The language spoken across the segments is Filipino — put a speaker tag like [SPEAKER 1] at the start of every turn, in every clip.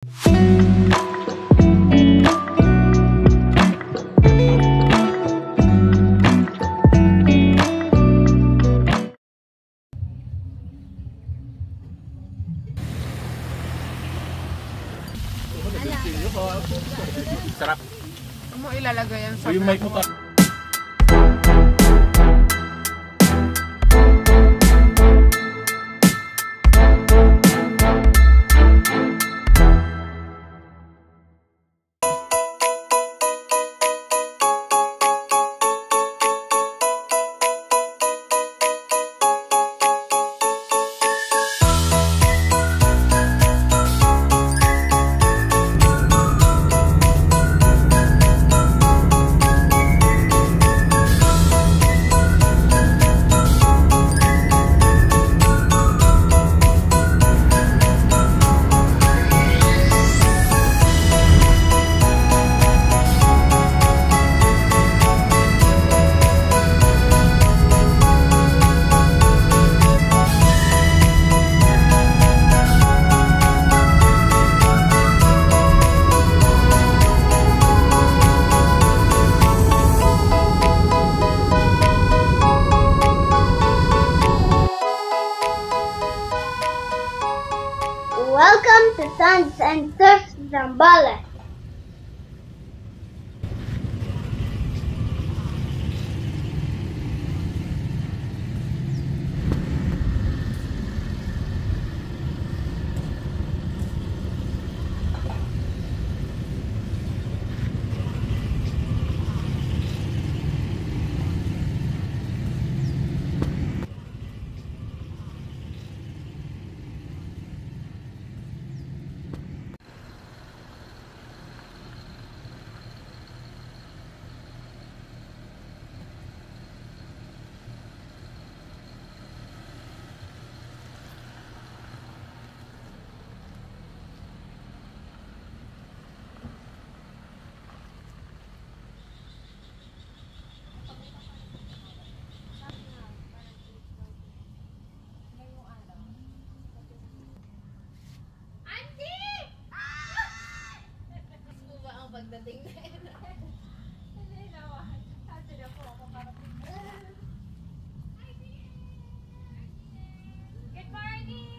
[SPEAKER 1] Sarap.
[SPEAKER 2] Ano mo ilalagay yan sa
[SPEAKER 1] yung mic mo pa.
[SPEAKER 3] Welcome to Sons and Surf Zambales.
[SPEAKER 4] Pagdating na yun. Hindi naman. Kasi na po ako karating. Good morning!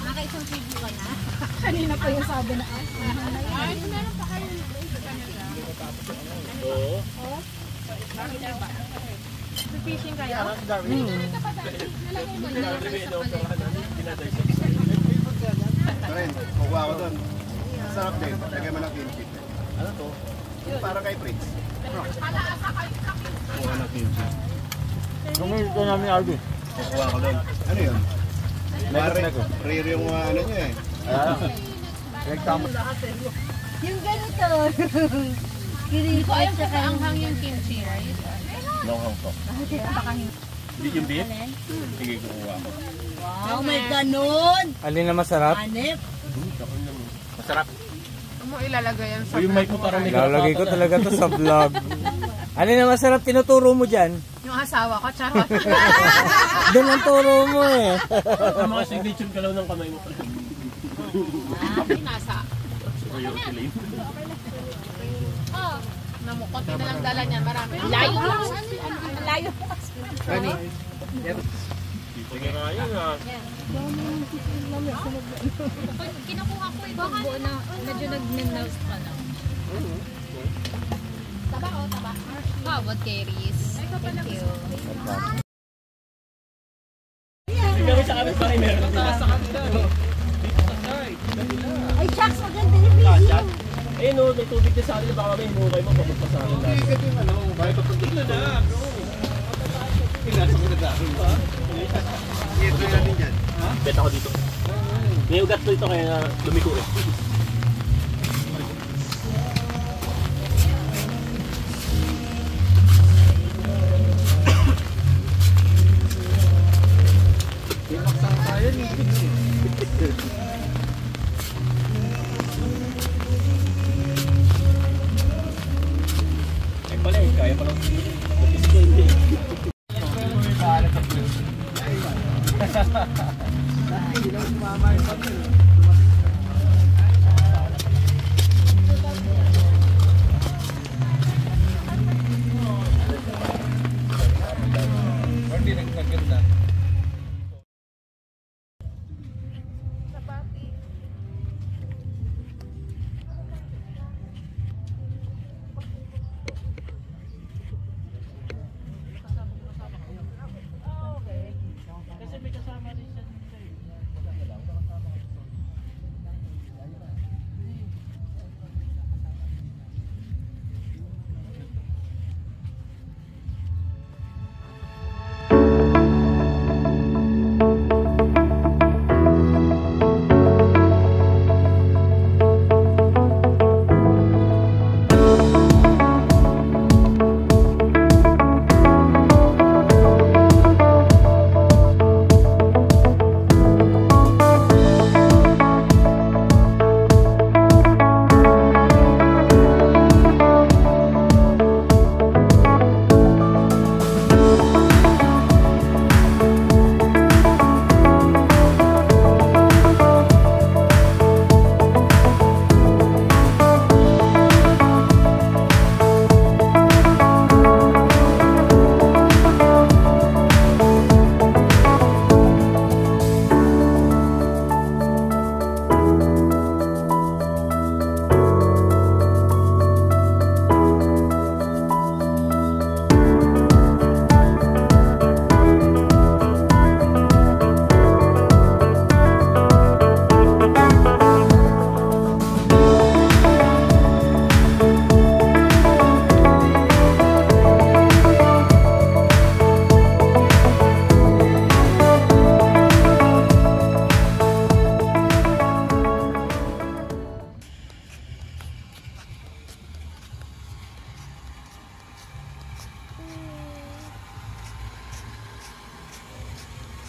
[SPEAKER 3] Nakaisang video ka na?
[SPEAKER 4] Kanina pa yung sabi na
[SPEAKER 2] Ay, meron pa kayo sa kanila.
[SPEAKER 1] Oo.
[SPEAKER 2] Fishing kayo?
[SPEAKER 1] Nalagay mo na sa
[SPEAKER 5] Kukuha ko doon. Sarap din. Lagay mo ng kimchi.
[SPEAKER 1] Ano to?
[SPEAKER 5] Yung para kay Prince.
[SPEAKER 1] Kuha na kimchi.
[SPEAKER 6] Tumingin ko namin Alvin.
[SPEAKER 5] Kukuha ko doon. Ano yun? Rare yung ano niya eh.
[SPEAKER 6] Nagtama.
[SPEAKER 3] Yung ganito.
[SPEAKER 2] Hindi ko alam kung anghang yung kimchi rice.
[SPEAKER 1] Longhang to. Hindi yung beef? Sige, kukuha ko.
[SPEAKER 7] Wow, may ganon!
[SPEAKER 6] Alin na masarap?
[SPEAKER 7] Hanip!
[SPEAKER 1] Masarap.
[SPEAKER 2] Huwag mo ilalagay yan sa
[SPEAKER 1] Yung mic mo parang may
[SPEAKER 6] Lalagay ko talaga to sa vlog. Alin na masarap tinuturo mo dyan?
[SPEAKER 2] Yung asawa ko, charot.
[SPEAKER 6] Doon ang turo mo eh.
[SPEAKER 1] Ang mga signature galaw ng kamay mo pala.
[SPEAKER 2] Nasa.
[SPEAKER 1] Ayun, kilim.
[SPEAKER 2] Oh, namukot na lang dala niya. Marami.
[SPEAKER 7] Layo lang! Layo!
[SPEAKER 1] Sige nga yun ah.
[SPEAKER 4] Pag kinukuha ko ito, buo na, medyo nag-melt pa na. Taba o, taba. Bawat carries. Thank you.
[SPEAKER 1] Kami sa kapit bahay meron. Sa kanila. Dito sa side.
[SPEAKER 3] Ay, Chucks, maganda yung video.
[SPEAKER 1] Ayun o, may tubig din sa kanila. Baka may hukay mo. Papunta sa kanila.
[SPEAKER 5] Bakit ito dito na? Pinasa ko na dahil ba? Ito yan din dyan.
[SPEAKER 1] Bet ako dito. May ugat to ito kaya lumiko eh. Ay pala eh, kaya pala. Lapis ko hindi.
[SPEAKER 6] Hindi nagkaganda.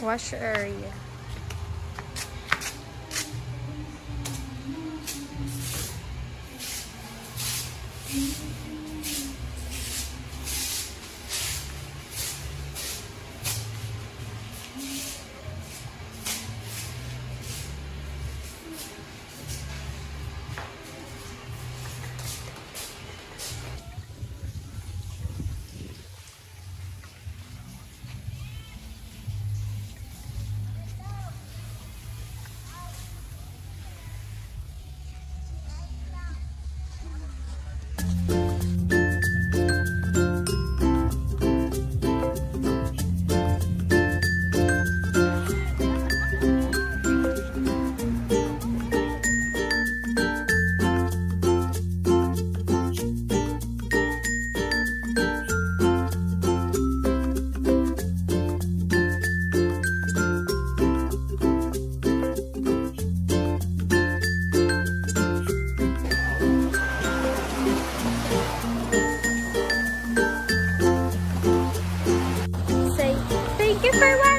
[SPEAKER 2] Wash area.
[SPEAKER 4] for